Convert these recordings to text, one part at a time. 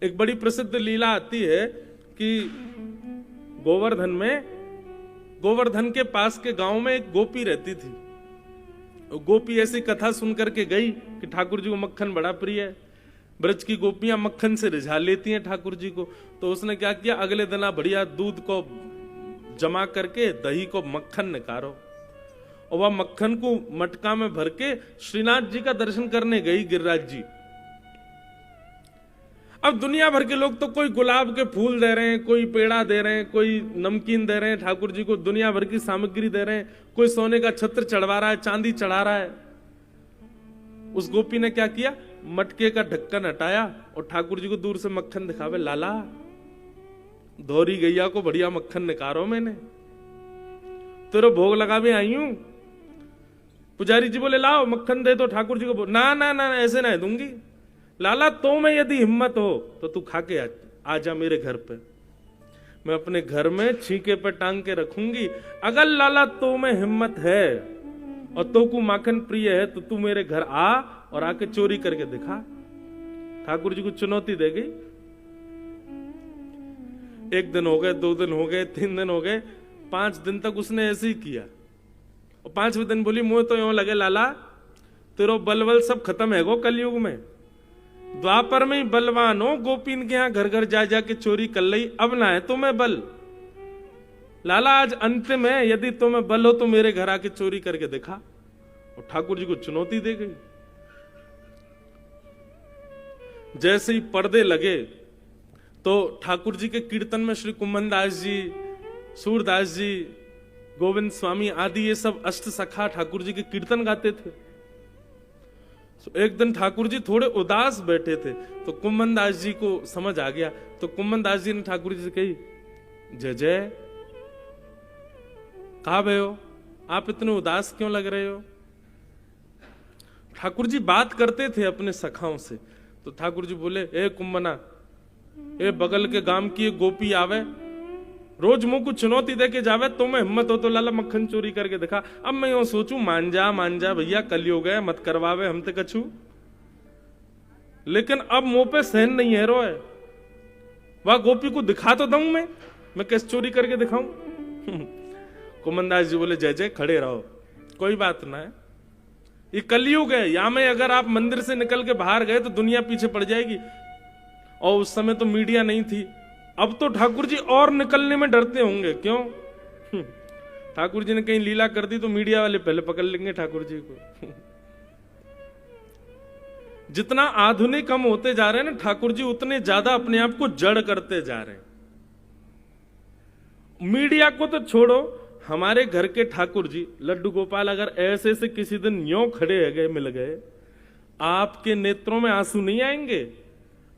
एक बड़ी प्रसिद्ध लीला आती है कि गोवर्धन के पास के गांव में एक गोपी रहती थी। गोपी ऐसी कथा सुनकर के गई कि ठाकुर जी को मक्खन बड़ा प्रिय है, ब्रज की गोपियां मक्खन से रिझा लेती हैं ठाकुर जी को। तो उसने क्या किया, अगले दिन बढ़िया दूध को जमा करके दही को मक्खन निकालो, और वह मक्खन को मटका में भर के श्रीनाथ जी का दर्शन करने गई, गिरिराज जी। अब दुनिया भर के लोग तो कोई गुलाब के फूल दे रहे हैं, कोई पेड़ा दे रहे हैं, कोई नमकीन दे रहे हैं ठाकुर जी को, दुनिया भर की सामग्री दे रहे हैं, कोई सोने का छत्र चढ़वा रहा है, चांदी चढ़ा रहा है। उस गोपी ने क्या किया, मटके का ढक्कन हटाया और ठाकुर जी को दूर से मक्खन दिखावे, लाला धोरी गैया को बढ़िया मक्खन निकारो, मैंने तेरे भोग लगावे आई हूं। पुजारी जी बोले लाओ मक्खन दे दो ठाकुर जी को। ना ना ना ऐसे ना दूंगी, लाला तो में यदि हिम्मत हो तो तू खा के आ जा मेरे घर पे, मैं अपने घर में छींके पे टांग के रखूंगी। अगर लाला तो में हिम्मत है और तो को माखन प्रिय है तो तू मेरे घर आ और आके चोरी करके दिखा। ठाकुर जी को चुनौती दे गई। 1 दिन हो गए, 2 दिन हो गए, 3 दिन हो गए, 5 दिन तक उसने ऐसे ही किया। और 5वें दिन बोली, मुझे तो यूं लगे लाला तेरो बलवल सब खत्म है गो कलयुग में, द्वापर में ही बलवान हो, गोपीन के यहां घर घर जा जाके चोरी कर ली, अब ना है तुम्हें बल। लाला आज अंतिम है, यदि तुम्हें बल हो तो मेरे घर आके चोरी करके दिखा। और ठाकुर जी को चुनौती दे गई। जैसे ही पर्दे लगे तो ठाकुर जी के कीर्तन में श्री कुम्भन दास जी, सूरदास जी, गोविंद स्वामी आदि ये सब अष्ट सखा ठाकुर जी के कीर्तन गाते थे। एक दिन ठाकुर जी थोड़े उदास बैठे थे तो कुम्भन दास जी को समझ आ गया। तो कुम्भन दास जी ने ठाकुर जी से कही, जय जय कहा भय हो, आप इतने उदास क्यों लग रहे हो। ठाकुर जी बात करते थे अपने सखाओं से। तो ठाकुर जी बोले, ए कुम्भना, ए बगल के गांव की एक गोपी आवे, रोज मुंह को चुनौती दे के जावे, तो मैं हिम्मत हो तो लाला मक्खन चोरी करके दिखा। अब मैं यूं सोचूं, मान जा भैया, कलयुग है, मत करवावे हम ते कछु। लेकिन अब मुंह पे सहन नहीं है रोए, वह गोपी को दिखा तो दूं मैं कैसे चोरी करके दिखाऊं। कुम्भनदास जी बोले, जय जय खड़े रहो, कोई बात ना है, ये कलयुग है, यहां में अगर आप मंदिर से निकल के बाहर गए तो दुनिया पीछे पड़ जाएगी। और उस समय तो मीडिया नहीं थी। अब तो ठाकुर जी और निकलने में डरते होंगे, क्यों? ठाकुर जी ने कहीं लीला कर दी तो मीडिया वाले पहले पकड़ लेंगे ठाकुर जी को। जितना आधुनिक हम होते जा रहे हैं ना, ठाकुर जी उतने ज्यादा अपने आप को जड़ करते जा रहे हैं। मीडिया को तो छोड़ो, हमारे घर के ठाकुर जी लड्डू गोपाल अगर ऐसे से किसी दिन यूं खड़े हो गए, मिल गए, आपके नेत्रों में आंसू नहीं आएंगे,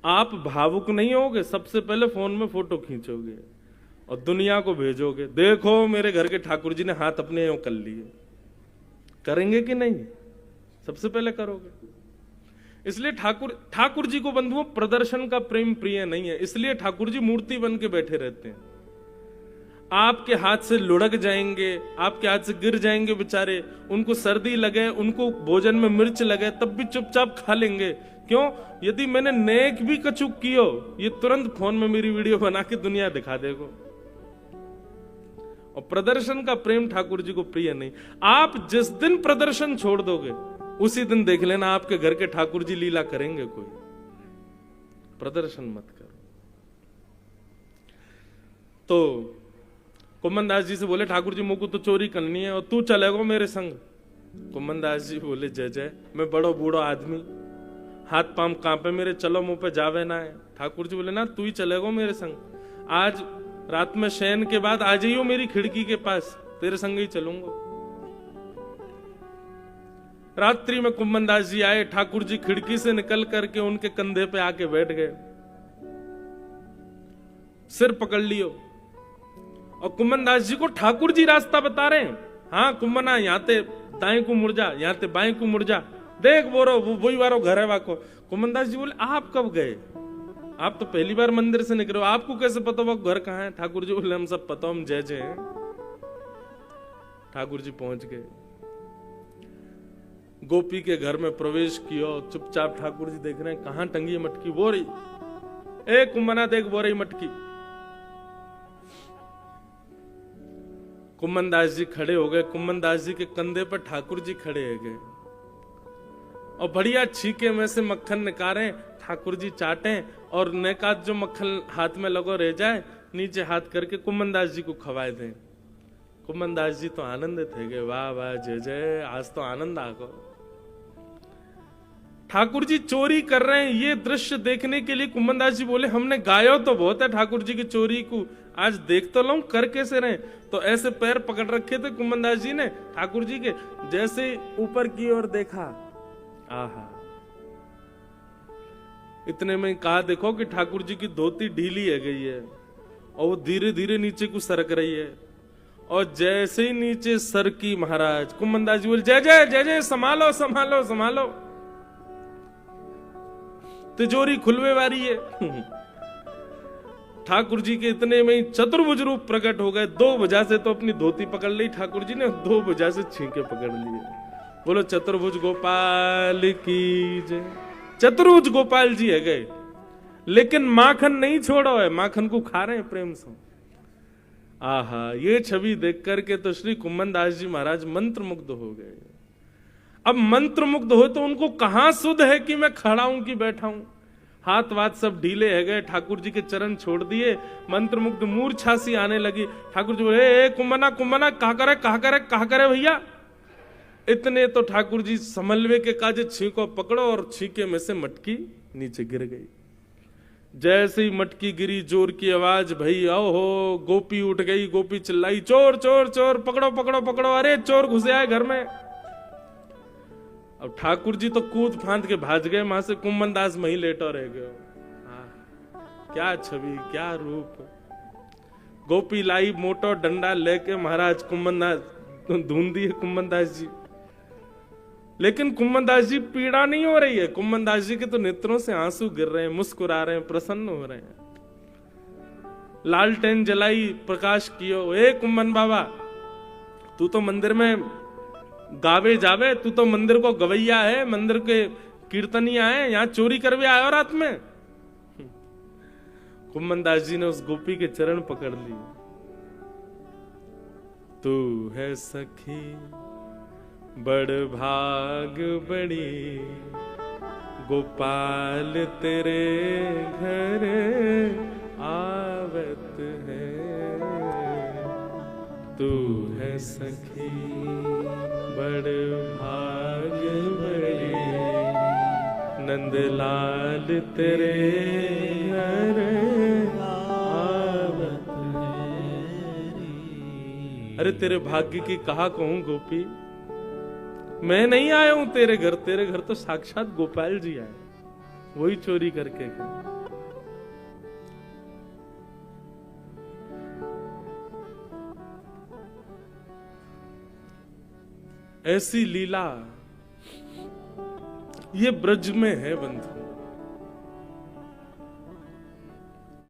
आप भावुक नहीं होगे, सबसे पहले फोन में फोटो खींचोगे और दुनिया को भेजोगे, देखो मेरे घर के ठाकुर जी ने हाथ अपने यूं कर लिए। करेंगे कि नहीं? सबसे पहले करोगे। इसलिए ठाकुर जी को बंधुओं प्रदर्शन का प्रेम प्रिय नहीं है, इसलिए ठाकुर जी मूर्ति बन के बैठे रहते हैं। आपके हाथ से लुढ़क जाएंगे, आपके हाथ से गिर जाएंगे बेचारे, उनको सर्दी लगे, उनको भोजन में मिर्च लगे, तब भी चुपचाप खा लेंगे। क्यों? यदि मैंने नेक भी कचुक कियो, ये तुरंत फोन में मेरी वीडियो बना के दुनिया दिखा देगो। और प्रदर्शन का प्रेम ठाकुर जी को प्रिय नहीं। आप जिस दिन प्रदर्शन छोड़ दोगे उसी दिन देख लेना आपके घर के ठाकुर जी लीला करेंगे कोई। प्रदर्शन मत करो। तो कुम्भन दास जी से बोले, ठाकुर जी मुझको तो चोरी करनी है और तू चलेगो मेरे संग। कुम्भन दास जी बोले, जय जय, मैं बड़ो बूढ़ो आदमी, हाथ पांव कांपे मेरे, चलो मुंह पे जावे ना है। ठाकुर जी बोले, ना तू ही चलेगो मेरे संग। आज रात में शयन के बाद आ जाइयो मेरी खिड़की के पास, तेरे संग ही चलूंगा। रात्रि में कुम्भन दास जी आए, ठाकुर जी खिड़की से निकल करके उनके कंधे पे आके बैठ गए, सिर पकड़ लियो। और कुम्भन दास जी को ठाकुर जी रास्ता बता रहे हैं। हाँ कुम्भना, यहाँ ते दाएं को मुड़ जा, यहाँ ते बाएं को मुड़ जा, देख बोरो वो वही वारो घर है वाको। कुम्भन दास जी बोले, आप कब गए? आप तो पहली बार मंदिर से निकले हो, आपको कैसे पता वो घर कहाँ है? ठाकुर जी बोले, हम सब पता, हम जय जय हैं। ठाकुर जी पहुंच गए, गोपी के घर में प्रवेश किया, चुपचाप ठाकुर जी देख रहे हैं, कहां टंगी है मटकी, वो रही। ए कुम्मना देख बोरई मटकी। कुम्मन दास जी खड़े हो गए। कुम्मन दास जी के कंधे पर ठाकुर जी खड़े हो गए और बढ़िया छीके में से मक्खन निकालें, ठाकुर जी चाटें और नेकात जो मक्खन हाथ में लगो रह जाए नीचे हाथ करके कुम्मन दास जी को खवाए दें। कुम्मन दास जी तो आनंद थे गए, वाह वाह जय जय, आज तो आनंद आ गो। ठाकुर जी चोरी कर रहे हैं, ये दृश्य देखने के लिए कुम्मन दास जी बोले हमने गायो तो बहुत है ठाकुर जी की चोरी को, आज देख तो लो कर कैसे रहे। तो ऐसे पैर पकड़ रखे थे कुम्मन दास जी ने ठाकुर जी के, जैसे ऊपर की ओर देखा, आहा, इतने में कहा देखो कि ठाकुर जी की धोती ढीली है गई है और वो धीरे धीरे नीचे को सरक रही है। और जैसे ही नीचे सरकी महाराज, कुम्मन दास जी बोले जय जय जय जय, संभालो संभालो संभालो, तिजोरी खुलवे वाली है। ठाकुर जी के इतने में ही चतुर्भुज रूप प्रकट हो गए। 2 वजह से तो अपनी धोती पकड़ ली ठाकुर जी ने, 2 वजह से छींके पकड़ लिए। बोलो चतुर्भुज गोपाल की जय। चतुर्भुज गोपाल जी है गए, लेकिन माखन नहीं छोड़ो है, माखन को खा रहे हैं प्रेम से। आहा, ये छवि देख करके तो श्री कुम्मन दास जी महाराज मंत्र मुग्ध हो गए। अब मंत्र मुग्ध हो तो उनको कहां सुध है कि मैं खड़ा हूं कि बैठा हूं, हाथ वाथ सब ढीले है गए, ठाकुर जी के चरण छोड़ दिए, मंत्र मुग्ध मूर्छा सी आने लगी। ठाकुर जी बोले ए कुम्मना कुम्मना, कहा करे कहा करे कहा करे भैया। इतने तो ठाकुर जी समलवे के काजे छींको पकड़ो और छींके में से मटकी नीचे गिर गई। जैसे ही मटकी गिरी जोर की आवाज भई, ओहो, गोपी उठ गई, गोपी चिल्लाई चोर चोर चोर, पकड़ो पकड़ो पकड़ो, अरे चोर घुसे आए घर में। अब ठाकुर जी तो कूद फांद के भाज गए वहां से, कुम्मन दास वहीं लेटो रह गए। क्या छवि, क्या रूप। गोपी लाई मोटो डंडा लेके महाराज कुम्मन दास धून दिए कुम्मन दास जी। लेकिन कुम्मन दास जी पीड़ा नहीं हो रही है, कुम्मन दास जी के तो नेत्रों से आंसू गिर रहे हैं, मुस्कुरा रहे हैं, प्रसन्न हो रहे हैं। लालटेन जलाई, प्रकाश कियो, ए कुम्मन बाबा, तू तो मंदिर में गावे जावे, तू तो मंदिर को गवैया है, मंदिर के कीर्तनिया है, यहाँ चोरी करवे आयो रात में। कुम्मन दास जी ने उस गोपी के चरण पकड़ लिए। तू है सखी बड़ भाग बड़ी, गोपाल तेरे घर आवत है। तू है सखी बड़ भाग बड़ी, नंदलाल तेरे घर आवत है। अरे तेरे भाग्य की कहा कहूं गोपी, मैं नहीं आया हूं तेरे घर, तेरे घर तो साक्षात गोपाल जी आए, वही चोरी करके गए। ऐसी लीला ये ब्रज में है बंधु।